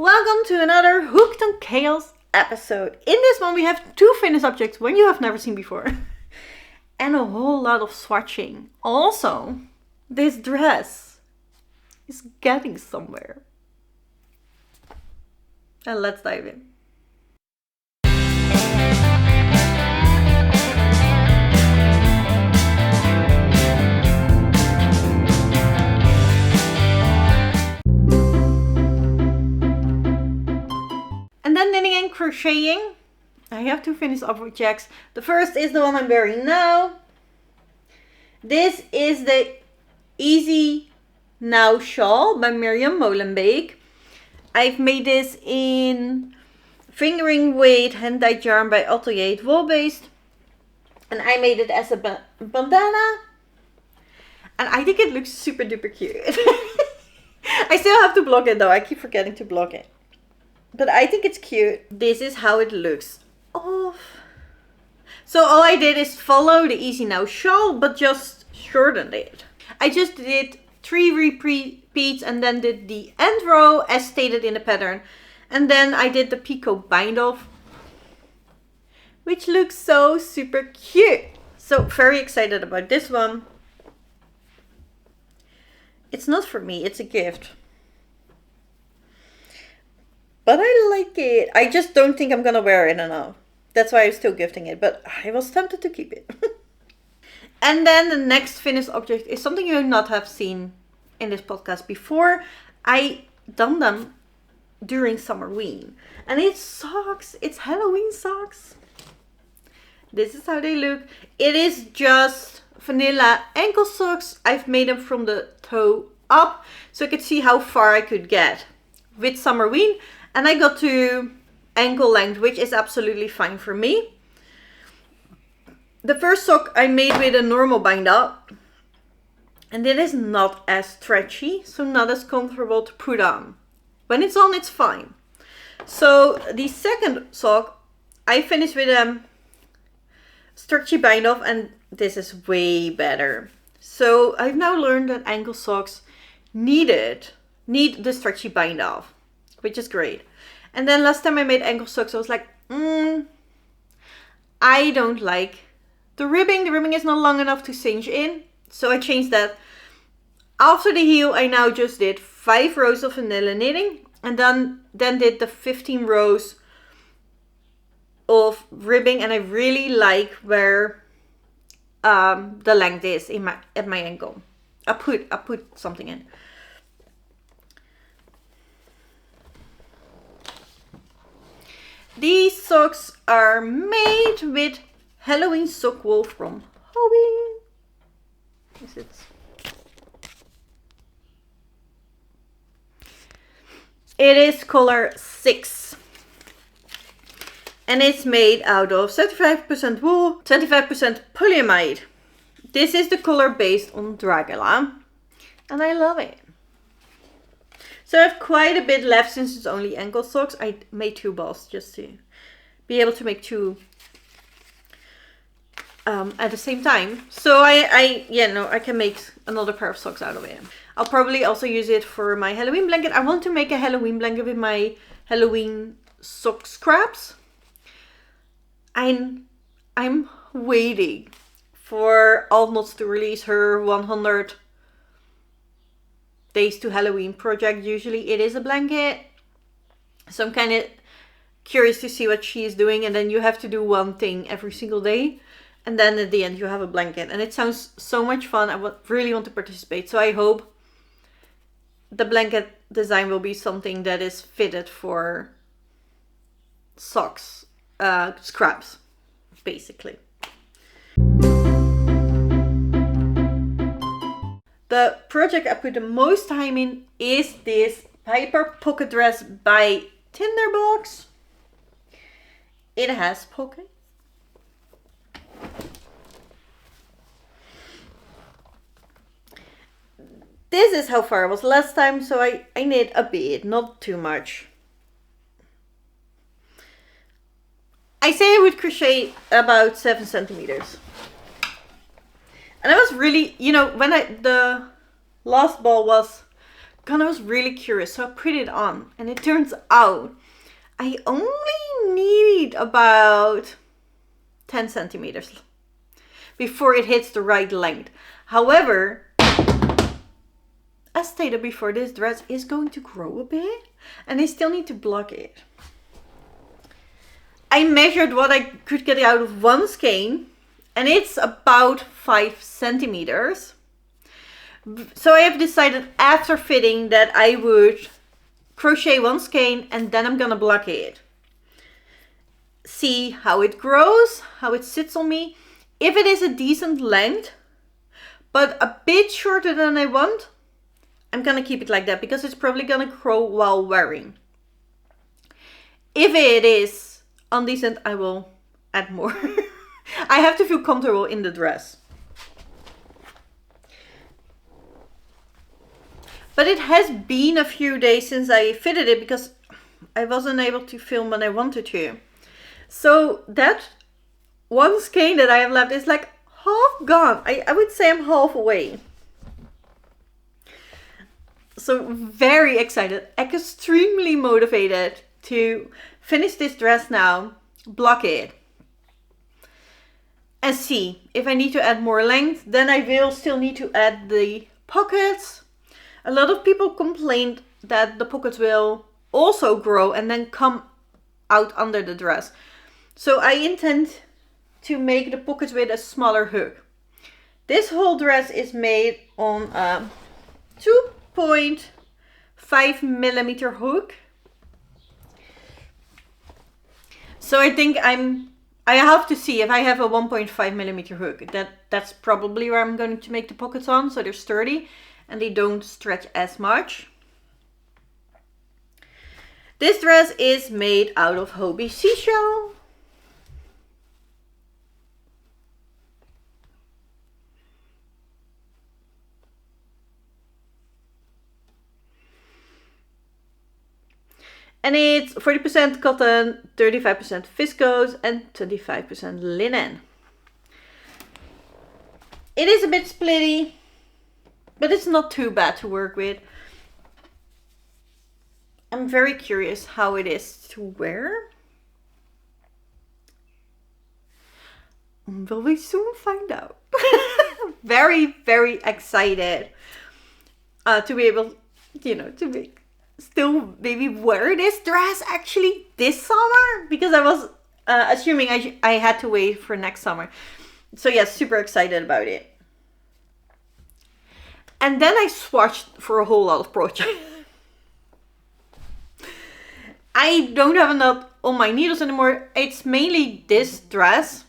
Welcome to another Hooked on Chaos episode. In this one we have two finished objects, one you have never seen before. And a whole lot of swatching. Also, this dress is getting somewhere. And let's dive in. And then knitting and crocheting. I have two finished objects. The first is the one I'm wearing now. This is the Easy Now Shawl by Mirjam Molenbeek. I've made this in fingering weight hand-dyed yarn by Atelier, wool based. And I made it as a bandana. And I think it looks super duper cute. I still have to block it though. I keep forgetting to block it. But I think it's cute. This is how it looks off. So all I did is follow the Easy Now Shawl, but just shortened it. I just did 3 repeats and then did the end row as stated in the pattern. And then I did the picot bind off, which looks so super cute. So very excited about this one. It's not for me, it's a gift. But I like it. I just don't think I'm gonna wear it enough. That's why I'm still gifting it. But I was tempted to keep it. And then the next finished object is something you not have seen in this podcast before. I done them during Summerween. And it's socks. It's Halloween socks. This is how they look. It is just vanilla ankle socks. I've made them from the toe up. So I could see how far I could get with Summerween. And I got to ankle length, which is absolutely fine for me. The first sock I made with a normal bind up. And it is not as stretchy, so not as comfortable to put on. When it's on, it's fine. So the second sock, I finished with a stretchy bind off, and this is way better. So I've now learned that ankle socks need the stretchy bind off, which is great. And then last time I made ankle socks, I was like, I don't like the ribbing. The ribbing is not long enough to cinch in. So I changed that. After the heel, I now just did 5 rows of vanilla knitting. And then did the 15 rows of ribbing. And I really like where the length is at my ankle. I put something in. These socks are made with Halloween sock wool from Hobbii. Is it? It is color 6. And it's made out of 75% wool, 25% polyamide. This is the color based on Dracula. And I love it. So I have quite a bit left since it's only ankle socks. I made 2 balls just to be able to make 2 at the same time. So I can make another pair of socks out of it. I'll probably also use it for my Halloween blanket. I want to make a Halloween blanket with my Halloween sock scraps. I'm waiting for Alknots to release her 100 Days to Halloween project. Usually it is a blanket. So I'm kind of curious to see what she is doing. And then you have to do one thing every single day. And then at the end you have a blanket. And it sounds so much fun. I really want to participate. So I hope the blanket design will be something that is fitted for socks, scraps, basically. The project I put the most time in is this Piper pocket dress by Tinderbox. It has pockets. This is how far I was last time, so I knit a bit, not too much. I say I would crochet about 7 centimeters. And I was really, when the last ball was I was really curious, so I put it on, and it turns out I only need about 10 centimeters before it hits the right length. However, as stated before, this dress is going to grow a bit, and I still need to block it. I measured what I could get out of one skein, and it's about 5 centimeters. So I have decided after fitting that I would crochet one skein and then I'm gonna block it. See how it grows, how it sits on me. If it is a decent length, but a bit shorter than I want, I'm gonna keep it like that because it's probably gonna grow while wearing. If it is undecent, I will add more. I have to feel comfortable in the dress. But it has been a few days since I fitted it because I wasn't able to film when I wanted to. So that one skein that I have left is like half gone. I would say I'm half away. So very excited, extremely motivated to finish this dress now, block it, and see if I need to add more length. Then I will still need to add the pockets. A lot of people complained that the pockets will also grow and then come out under the dress. So I intend to make the pockets with a smaller hook. This whole dress is made on a 2.5 millimeter hook. So I think I have to see if I have a 1.5 millimeter hook. That's probably where I'm going to make the pockets on, so they're sturdy and they don't stretch as much. This dress is made out of Hobbii seashell. And it's 40% cotton, 35% viscose and 25% linen. It is a bit splitty, but it's not too bad to work with. I'm very curious how it is to wear. Will we soon find out? Very, very excited to be able, to still maybe wear this dress actually this summer, because I was assuming I had to wait for next summer. So yeah, super excited about it. And then I swatched for a whole lot of projects. I don't have enough on my needles anymore. It's mainly this dress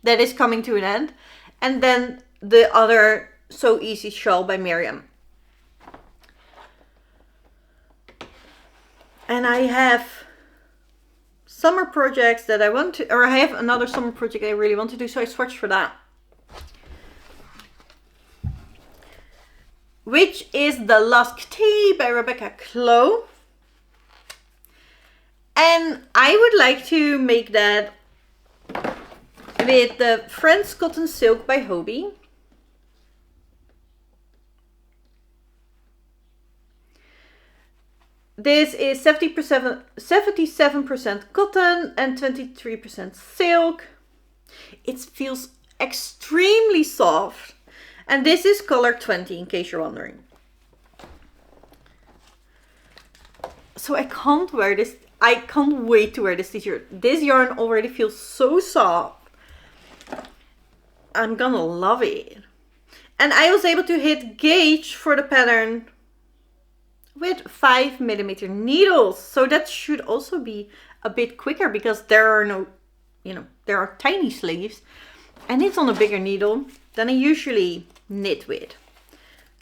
that is coming to an end. And then the other So Easy shawl by Mirjam. And I have summer projects that I want to, or I have another summer project I really want to do, so I swatched for that. Which is the Lusk Tee by Rebecca Clow. And I would like to make that with the French Cotton Silk by Hobbii. This is 77% cotton and 23% silk. It feels extremely soft. And this is color 20, in case you're wondering. So I can't wear this. I can't wait to wear this t-shirt. This yarn already feels so soft. I'm gonna love it. And I was able to hit gauge for the pattern with 5 millimeter needles. So that should also be a bit quicker because there are no, there are tiny sleeves. And it's on a bigger needle than I usually knit with.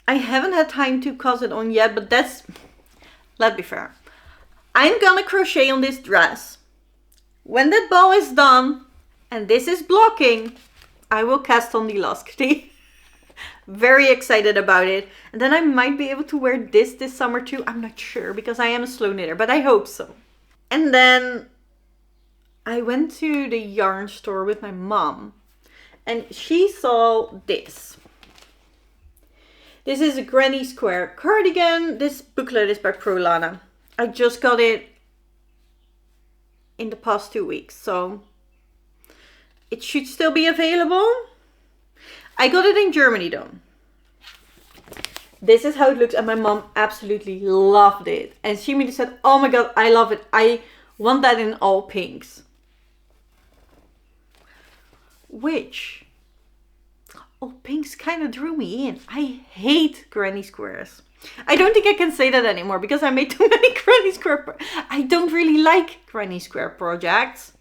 I haven't had time to cast it on yet, but let's be fair. I'm gonna crochet on this dress. When that bow is done and this is blocking, I will cast on the Lusk Tee. Very excited about it. And then I might be able to wear this summer too. I'm not sure because I am a slow knitter, but I hope so. And then I went to the yarn store with my mom and she saw this. This is a Granny Square Cardigan. This booklet is by Prolana. I just got it in the past 2 weeks, so it should still be available. I got it in Germany though. This is how it looks, and my mom absolutely loved it. And she immediately said, oh my god, I love it. I want that in all pinks. Which, all pinks kind of drew me in. I hate granny squares. I don't think I can say that anymore because I made too many granny square. I don't really like granny square projects.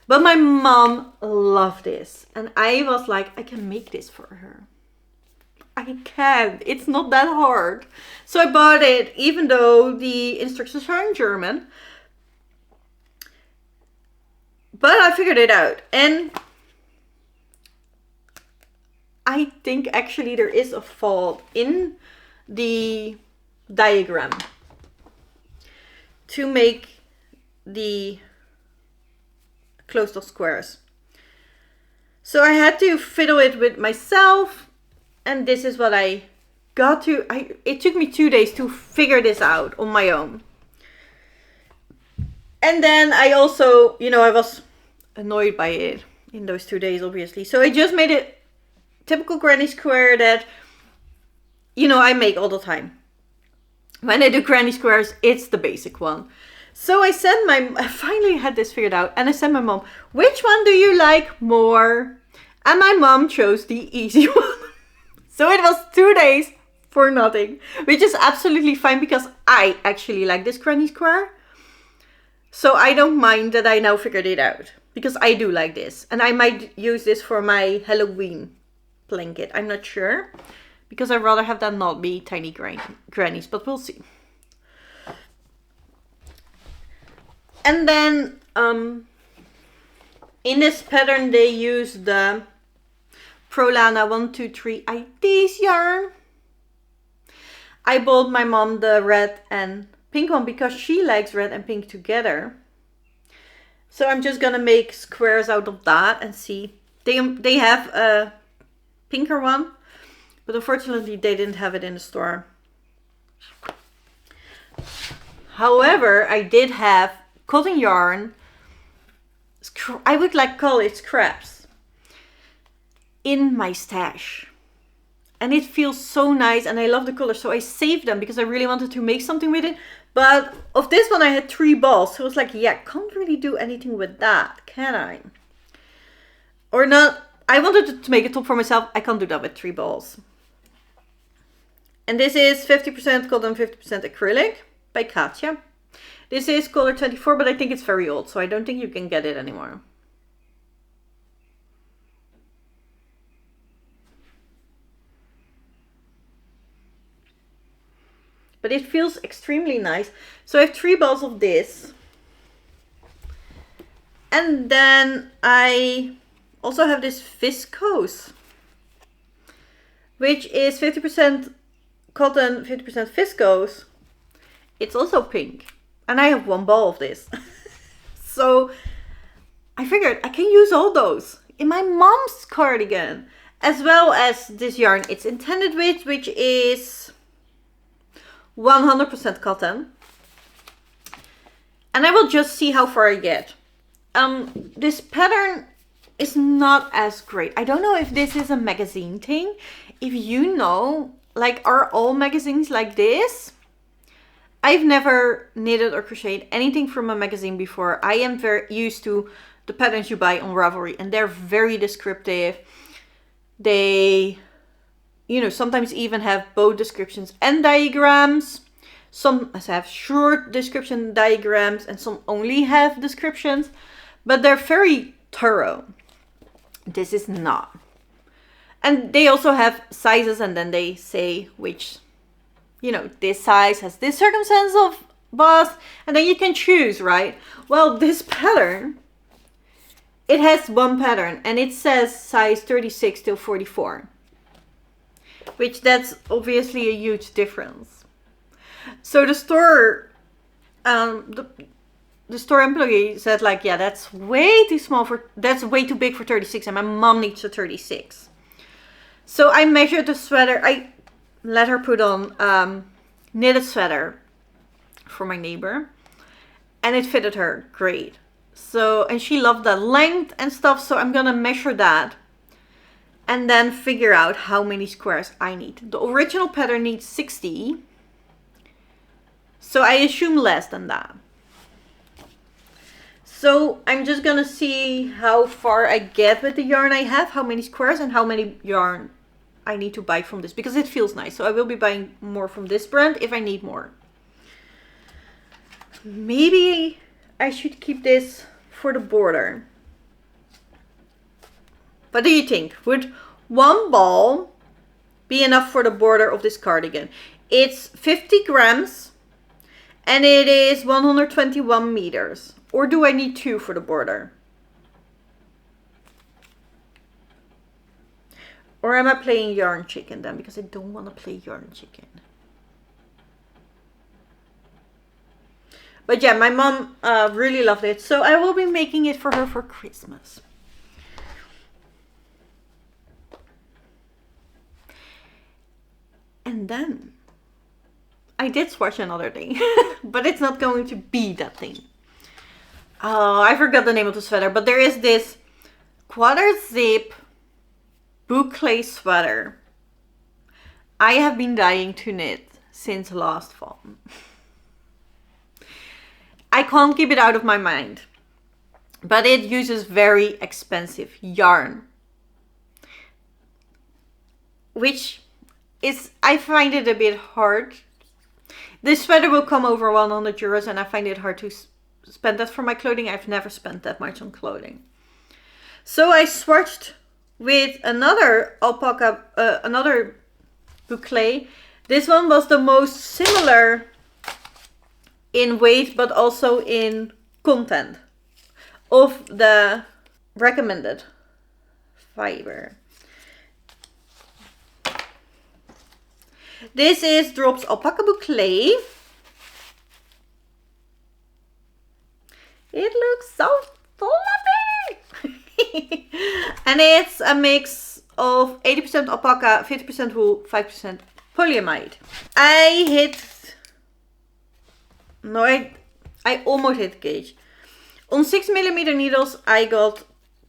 But my mom loved this. And I was like, I can make this for her. I can. It's not that hard. So I bought it, even though the instructions are in German. But I figured it out. And I think actually there is a fault in the diagram to make the closed off squares. So I had to fiddle it with myself. And this is what I got to. It took me 2 days to figure this out on my own. And then I also, I was annoyed by it in those 2 days, obviously. So I just made it typical granny square that, I make all the time. When I do granny squares, it's the basic one. So I finally had this figured out. And I sent my mom, which one do you like more? And my mom chose the easy one. So it was 2 days for nothing, which is absolutely fine because I actually like this granny square. So I don't mind that I now figured it out because I do like this. And I might use this for my Halloween blanket. I'm not sure because I'd rather have that not be tiny grannies, but we'll see. And then in this pattern, they use the Prolana 123 IDs yarn. I bought my mom the red and pink one because she likes red and pink together. So I'm just gonna make squares out of that and see. They have a pinker one, but unfortunately they didn't have it in the store. However, I did have cotton yarn. I would like call it scraps in my stash, and it feels so nice and I love the color, so I saved them because I really wanted to make something with it. But of this one I had 3 balls, so I was like, yeah, can't really do anything with that, can I? Or not. I wanted to make a top for myself. I can't do that with 3 balls. And this is 50% cotton, 50% acrylic by Katja. This is color 24, but I think it's very old, so I don't think you can get it anymore. But it feels extremely nice. So I have 3 balls of this. And then I also have this viscose, which is 50% cotton, 50% viscose. It's also pink. And I have 1 ball of this. So I figured I can use all those in my mom's cardigan, as well as this yarn it's intended with, which is 100% cotton. And I will just see how far I get. This pattern is not as great. I don't know if this is a magazine thing. If you know, like, are all magazines like this? I've never knitted or crocheted anything from a magazine before. I am very used to the patterns you buy on Ravelry, and they're very descriptive. They, sometimes even have both descriptions and diagrams. Some have short description diagrams and some only have descriptions, but they're very thorough. This is not. And they also have sizes, and then they say which, this size has this circumstance of bust, and then you can choose, right? Well, this pattern, it has 1 pattern, and it says size 36 till 44, which that's obviously a huge difference. So the store, the store employee said, like, yeah, that's way too small that's way too big for 36, and my mom needs a 36. So I measured the sweater. let her put on knitted sweater for my neighbor, and it fitted her great. So, and she loved the length and stuff, so I'm gonna measure that and then figure out how many squares I need. The original pattern needs 60, so I assume less than that. So I'm just gonna see how far I get with the yarn I have, how many squares and how many yarn I need to buy from this, because it feels nice. So I will be buying more from this brand if I need more. Maybe I should keep this for the border. What do you think? Would one ball be enough for the border of this cardigan? It's 50 grams and it is 121 meters. Or do I need 2 for the border? Or am I playing yarn chicken then? Because I don't want to play yarn chicken. But yeah, my mom really loved it. So I will be making it for her for Christmas. And then I did swatch another thing. But it's not going to be that thing. Oh, I forgot the name of the sweater. But there is this quarter zip boucle sweater. I have been dying to knit since last fall. I can't keep it out of my mind. But it uses very expensive yarn. Which is, I find it a bit hard. This sweater will come over 100 euros and I find it hard to spend that for my clothing. I've never spent that much on clothing. So I swatched with another alpaca, another boucle. This one was the most similar in weight, but also in content of the recommended fiber. This is Drops Alpaca Boucle. It looks so fluffy! And it's a mix of 80% alpaca, 50% wool, 5% polyamide. I almost hit gauge. On 6mm needles, I got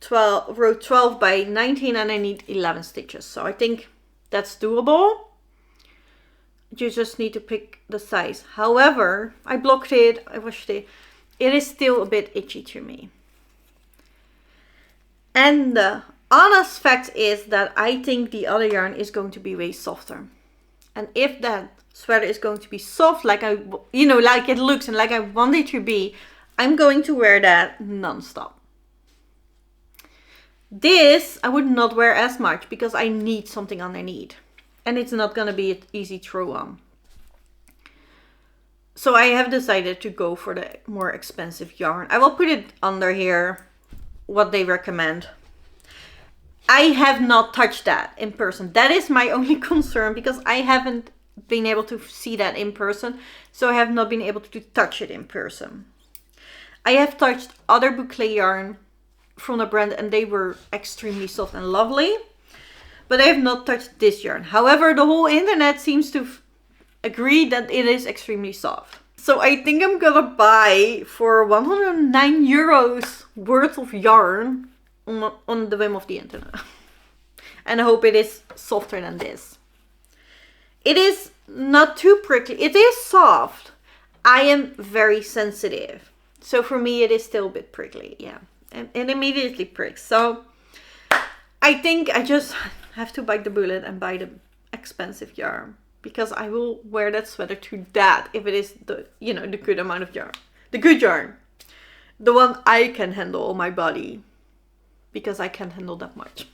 row 12 by 19 and I need 11 stitches. So I think that's doable. You just need to pick the size. However, I blocked it, I washed it. It is still a bit itchy to me. And the honest fact is that I think the other yarn is going to be way softer. And if that sweater is going to be soft, like like it looks and like I want it to be, I'm going to wear that non-stop. This I would not wear as much because I need something underneath. And it's not going to be an easy throw on. So I have decided to go for the more expensive yarn. I will put it under here, what they recommend. I have not touched that in person. That is my only concern because I haven't been able to see that in person. So I have not been able to touch it in person. I have touched other boucle yarn from the brand and they were extremely soft and lovely. But I have not touched this yarn. However, the whole internet seems to agree that it is extremely soft. So I think I'm gonna buy for 109 euros worth of yarn on the whim of the internet. And I hope it is softer than this. It is not too prickly. It is soft. I am very sensitive. So for me, it is still a bit prickly. Yeah. And it immediately pricks. So I think I just have to bite the bullet and buy the expensive yarn. Because I will wear that sweater to that if it is the, the good amount of yarn. The good yarn. The one I can handle on my body. Because I can't handle that much.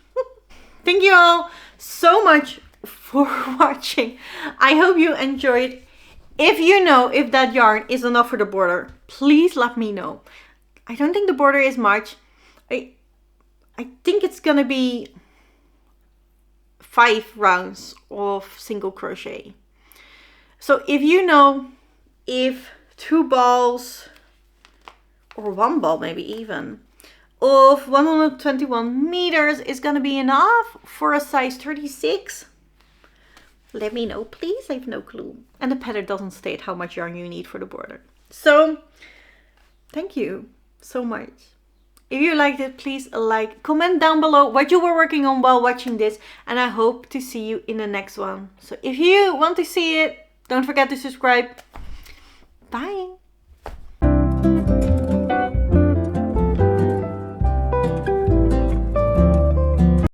Thank you all so much for watching. I hope you enjoyed. If you know if that yarn is enough for the border, please let me know. I don't think the border is much. I think it's gonna be 5 rounds of single crochet. So if you know if 2 balls or 1 ball maybe even of 121 meters is gonna be enough for a size 36, let me know, please. I have no clue. And the pattern doesn't state how much yarn you need for the border. So thank you so much. If you liked it, please comment down below what you were working on while watching this, and I hope to see you in the next one. So if you want to see it, don't forget to subscribe. Bye.